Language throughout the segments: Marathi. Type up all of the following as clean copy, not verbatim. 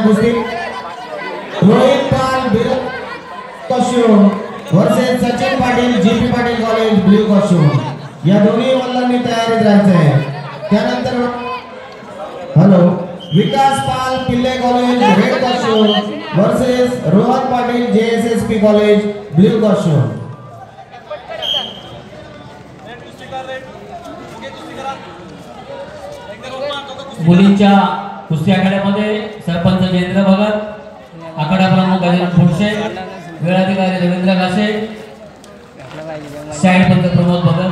कुस्ती Rohit Pal costume versus Sachin Patil GP Patil college blue costume या दोन्ही मल्लांनी तयारीत राहायचं आहे। त्यानंतर hello Vikas Pal Pillai college red costume versus Rohan Patil JSSP college blue costume. मुलींच्या कुस्ती आखाड्यामध्ये सरपंच जयेंद्र भगत, आखाडा प्रमुख गजेंद्र फुडसे, वेळाधिकारी रवींद्र घासे, साइड पंच प्रमोद भगत।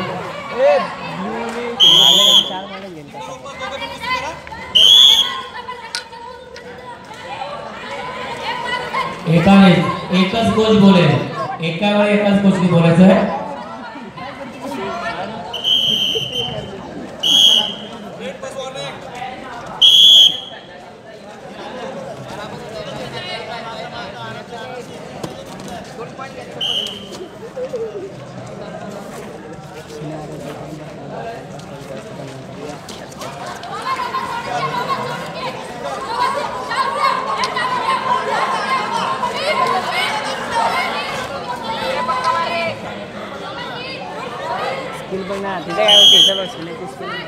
एकच कोच बोलेल, एका वेळी एकाच कोचनी बोलायचं आहे।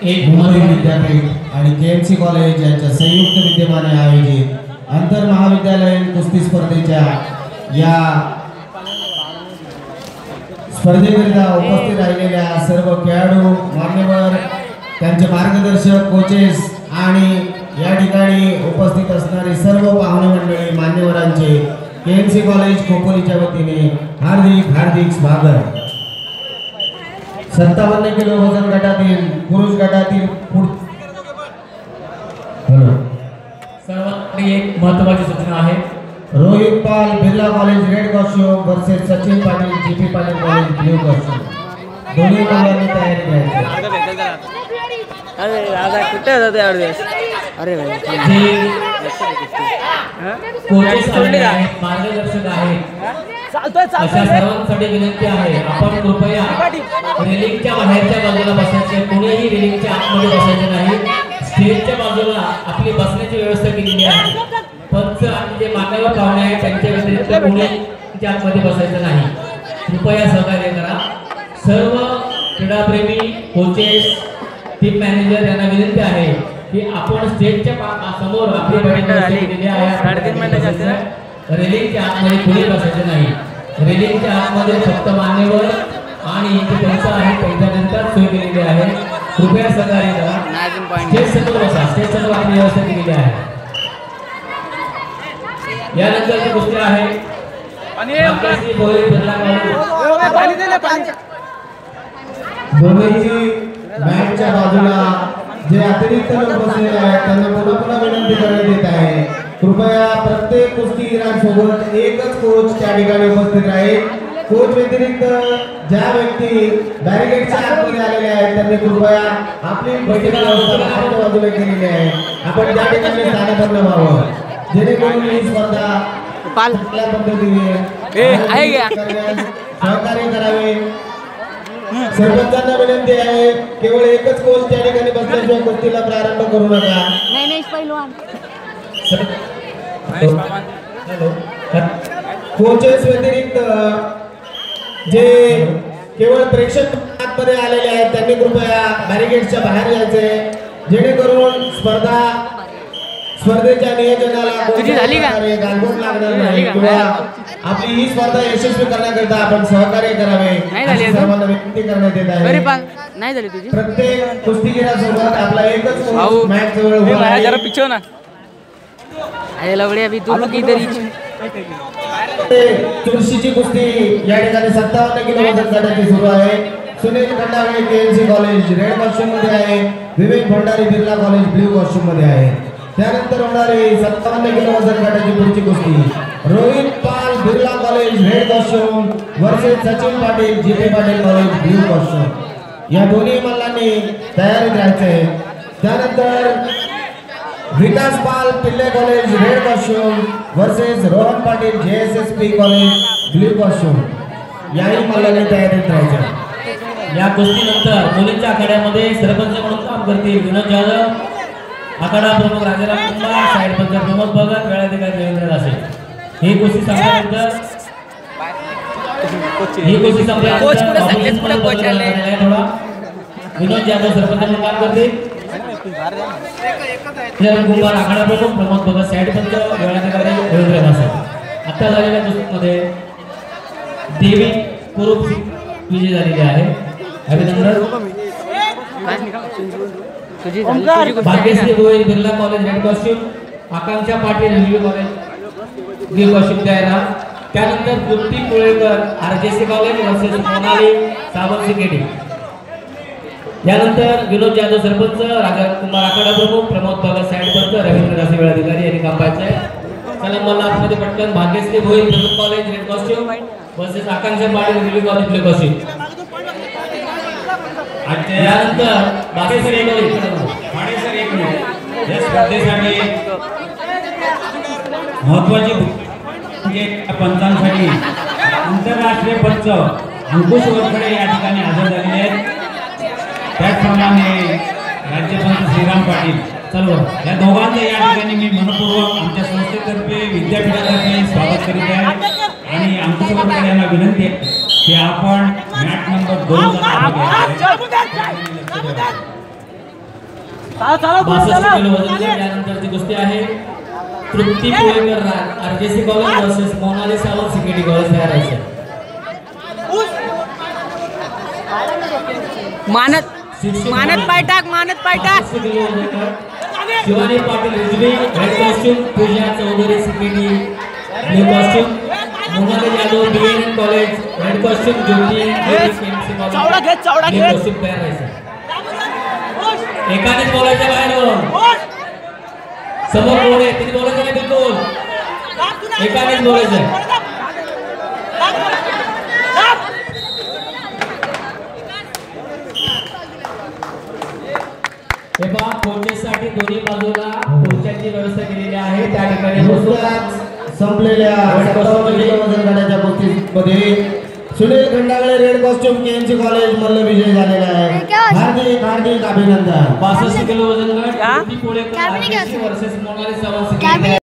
एक भूमरी विद्यापीठ आणि केएमसी कॉलेज यांच्या संयुक्त विद्यमाने आयोजित आंतर महाविद्यालयीन कुस्ती स्पर्धेच्या या स्पर्धेकरिता उपस्थित राहिलेल्या सर्व खेळाडू मान्यवर, त्यांचे मार्गदर्शक, कोचेस आणि या ठिकाणी उपस्थित असणारी सर्व पाहुणे मंडळी मान्यवरांचे केएमसी कॉलेज खोपोलीच्या वतीने हार्दिक हार्दिक स्वागत। 57 किलो वजन गटातील पुरुष गटातील सर्वात एक महत्त्वाची सूचना आहे। Rohit Pal Birla college red costume versus Sachin Patil GP Patil college blue costume दोन्ही मुलांनी तयारी करायची। अरे दादा कुठे जाते यार दिवस? अरे भाई कोचेस आहेत, मार्गदर्शक आहेत, अशा सर्वांसाठी विनंती आहे आपण कृपया रेलिंगच्या बाहेरच्या बाजूला बसायचे, कोणीही रेलिंगच्या आतमध्ये बसायचे नाही। स्टेजच्या बाजूला आपली बसण्याची व्यवस्था केलेली आहे, पंच आणि जे मान्यवर पाहुणे आहेत त्यांच्या व्यतिरिक्त कोणीही आतमध्ये बसायचं नाही। कृपया सहकार्य करा। सर्व क्रीडाप्रेमी, कोचेस, टीम मॅनेजर यांना विनंती आहे की आपण स्टेजच्या समोर आपली बैठक केलेली आहे, रेलिंगच्या आतमध्ये कुणी बसायचं नाही। रेलिंगच्या आतमध्ये फक्त मान्यवर आणि जे पंच आहेत त्यांच्याकरिता सोय केलेली आहे, कृपया सहकार्य करा। स्टेज समोर बसा, स्टेज समोर आपली व्यवस्था केलेली आहे। यानंतरची गोष्ट आहे दोन्ही मॅचच्या बाजूला जे अतिरिक्त लोक बसलेले आहेत त्यांना पुन्हा विनंती करण्यात येत आहे, कृपया प्रत्येक कुस्तीगीरांसोबत एकच कोच त्या ठिकाणी उपस्थित राहील। कोच व्यतिरिक्त ज्या व्यक्ती बॅरिकेडच्या आतमध्ये आलेल्या आहेत त्यांनी कृपया आपली बैठक व्यवस्था बाहेरच्या बाजूला केलेली आहे, आपण त्या ठिकाणी स्थानापन्न व्हावं जेणेकरून ही स्पर्धा चांगल्या पद्धतीने सहकार्य करावे। सरपंचांना विनंती आहे केवळ एकच कोच त्या ठिकाणी बसल्याशिवाय कुस्तीला प्रारंभ करू नका। नाही पहिलवान कोचेस व्यतिरिक्त जे केवळ प्रेक्षक मध्ये आलेले आहेत त्यांनी कृपया बॅरिकेडच्या बाहेर यायचे जेणेकरून स्पर्धेच्या नियोजनाला गालबोट लागणार नाही किंवा आपली ही स्पर्धा यशस्वी करण्याकरिता आपण सहकार्य करावे सर्वांना विनंती करण्यात येत आहे। प्रत्येक कुस्तीगीरासोबत आपला एकच मॅच जवळ उभा आहे। जरा पिछो ना आये लवड़े अभी तू लोग इधर ही चुरशीची कुस्ती या ठिकाणी 57 किलो वजन गटाची सुरू आहे। Sunil Khandagale KMC college red costume मध्ये आहे, Vivek Bhandari Birla college blue costume मध्ये आहे। त्यानंतर होणारी 57 किलो वजन गटाची पुढची कुस्ती Rohit Pal Birla college red costume versus Sachin Patil GP Patil college blue costume या दोन्ही मल्लांनी तयारीत राहायचे। त्यानंतर Vikas Pal Pillai college red costume versus Rohan Patil JSSP college blue costume याही मल्लांनी तयारीत राहायचे। या कुस्तीनंतर मुलींच्या आखाड्यामध्ये सरपंच म्हणून काम करतील विनोद जाधव, आखाडा प्रमुख राजाराम कुंभार, साइड पंच प्रमोद भगत, वेळाधिकारी जिल्हाधिकारी रवींद्र दासे. ही कुस्ती संपल्यानंतर विनोद जाधव सरपंच म्हणून काम करतील. कुंभार आखाडा प्रमुख प्रमोद भगत साईड पंच जिल्हाधिकारी रवींद्र दासे. आता झालेल्या कुस्तीमध्ये देवी कुरूप विजय झालेली आहे. अभिनंदन. Bhagyashree Goyal Birla college red costume, Akanksha Patil railway college blue costume तयार. त्यानंतर Trupti Kolekar RJC college versus Monali Sawant CKD. यानंतर विनोद जाधव सरपंच, राजकुमार आखाडा प्रमुख, प्रमोद भगत साईड पंच, रवींद्र दासे वेळाधिकारी यांनी काम पाहायचं आहे. चला मला आतमध्ये पटकन Bhagyashree Goyal Birla college red costume versus Akanksha Patil railway college blue costume. यानंतर बाकेसर एक मिनिट या स्पर्धेसाठी महत्वाची पंचांसाठी आंतरराष्ट्रीय पंच अंकुश वरखडे या ठिकाणी हजर झालेले आहेत. त्याचप्रमाणे राज्यपंच श्रीराम पाटील. चलो या दोघांचं या ठिकाणी मी मनपूर्वक आमच्या संस्थेतर्फे विद्यापीठातर्फे स्वागत करीत आहे. आणि अंकुश वरखडे यांना विनंती आहे की आपण मॅच नंबर 2 यानंतरची कुस्ती आहे Trupti Kolekar RJC college versus Monali Sawant CKD college तयार आहे. मानत पायटाक Shivani Patil Rizvi red costume, Pooja Chaudhary CKD blue costume, Monali Yadav BN college red costume, Jyoti MC college costume तयार आहे. एकानेच बोलायचं बाहेर समोर बोले तिने बोलायचं नाही बिलकुल एकानेच बोलायचं. हे पहा कोचेससाठी दोन्ही बाजूला खुर्च्यांची व्यवस्था केलेली आहे. त्या ठिकाणी संपलेल्या 57 किलो वजन गटाच्या कुस्तीमध्ये Sunil Khandagale red costume KMC college मल्ल विजय झालेला आहे. हार्दिक हार्दिक अभिनंदन. 62 किलो वजन गट तृप्ती कोळेकर वर्सेस मोनाली सावंत सिकेडी.